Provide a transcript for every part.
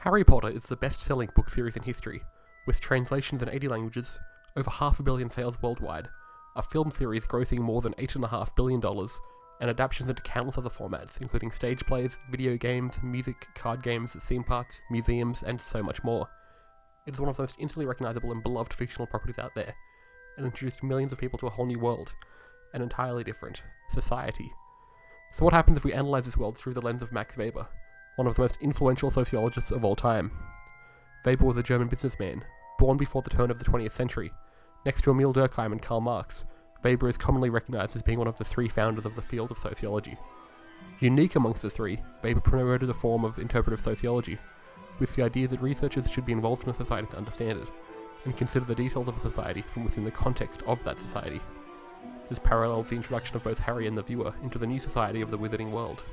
Harry Potter is the best-selling book series in history, with translations in 80 languages, over 500 million sales worldwide, a film series grossing more than $8.5 billion, and adaptations into countless other formats, including stage plays, video games, music, card games, theme parks, museums, and so much more. It is one of the most instantly recognizable and beloved fictional properties out there, and introduced millions of people to a whole new world, an entirely different society. So what happens if we analyze this world through the lens of Max Weber, one of the most influential sociologists of all time? Weber was a German businessman, born before the turn of the 20th century. Next to Emil Durkheim and Karl Marx, Weber is commonly recognized as being one of the three founders of the field of sociology. Unique amongst the three, Weber promoted a form of interpretive sociology, with the idea that researchers should be involved in a society to understand it, and consider the details of a society from within the context of that society. This parallels the introduction of both Harry and the viewer into the new society of the wizarding world,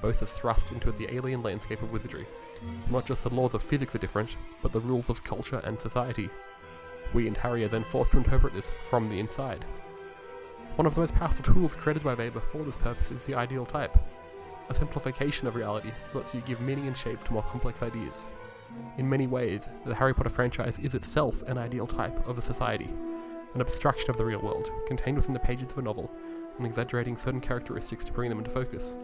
both as thrust into the alien landscape of wizardry. Not just the laws of physics are different, but the rules of culture and society. We and Harry are then forced to interpret this from the inside. One of the most powerful tools created by Weber for this purpose is the ideal type, a simplification of reality that lets you give meaning and shape to more complex ideas. In many ways, the Harry Potter franchise is itself an ideal type of a society, an abstraction of the real world, contained within the pages of a novel, and exaggerating certain characteristics to bring them into focus.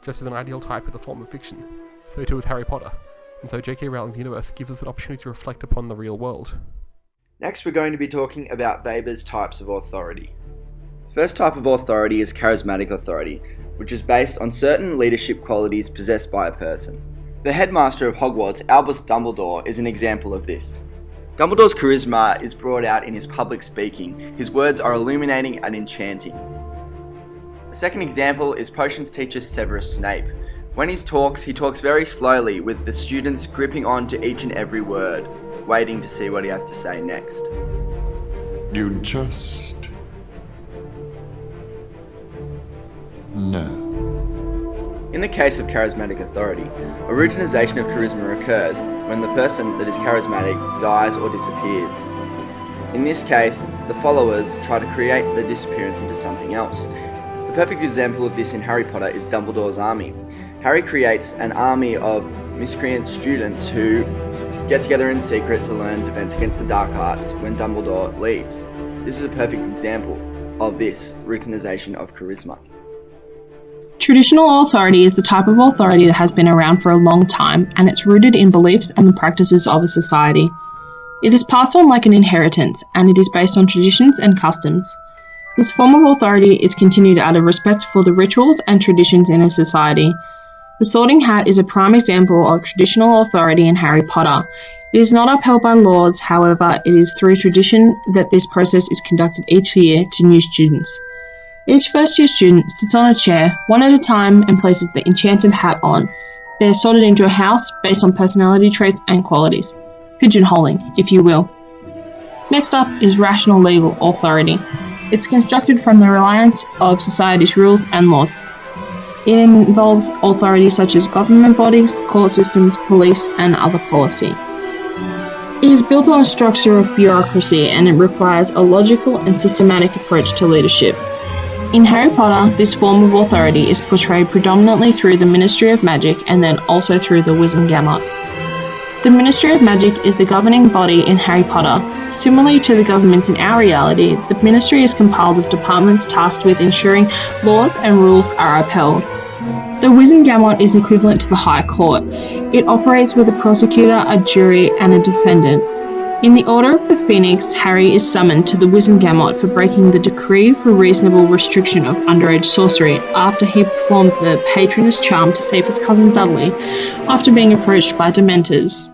Just as an ideal type is a form of fiction, so too is Harry Potter, and so J.K. Rowling's universe gives us an opportunity to reflect upon the real world. Next, we're going to be talking about Weber's types of authority. First type of authority is charismatic authority, which is based on certain leadership qualities possessed by a person. The headmaster of Hogwarts, Albus Dumbledore, is an example of this. Dumbledore's charisma is brought out in his public speaking. His words are illuminating and enchanting. A second example is potions teacher Severus Snape. When he talks very slowly, with the students gripping on to each and every word, waiting to see what he has to say next. You just know. In the case of charismatic authority, a routinization of charisma occurs when the person that is charismatic dies or disappears. In this case, the followers try to create the disappearance into something else. The perfect example of this in Harry Potter is Dumbledore's army. Harry creates an army of miscreant students who get together in secret to learn defense against the dark arts when Dumbledore leaves. This is a perfect example of this routinization of charisma. Traditional authority is the type of authority that has been around for a long time, and it's rooted in beliefs and the practices of a society. It is passed on like an inheritance, and it is based on traditions and customs. This form of authority is continued out of respect for the rituals and traditions in a society. The Sorting Hat is a prime example of traditional authority in Harry Potter. It is not upheld by laws, however, it is through tradition that this process is conducted each year to new students. Each first-year student sits on a chair, one at a time, and places the enchanted hat on. They are sorted into a house based on personality traits and qualities. Pigeonholing, if you will. Next up is rational legal authority. It's constructed from the reliance of society's rules and laws. It involves authorities such as government bodies, court systems, police, and other policy. It is built on a structure of bureaucracy, and it requires a logical and systematic approach to leadership. In Harry Potter, this form of authority is portrayed predominantly through the Ministry of Magic and then also through the Wizengamot. The Ministry of Magic is the governing body in Harry Potter. Similarly to the governments in our reality, the Ministry is compiled of departments tasked with ensuring laws and rules are upheld. The Wizengamot is equivalent to the High Court. It operates with a prosecutor, a jury, and a defendant. In the Order of the Phoenix, Harry is summoned to the Wizengamot for breaking the decree for reasonable restriction of underage sorcery after he performed the Patronus charm to save his cousin Dudley after being approached by Dementors.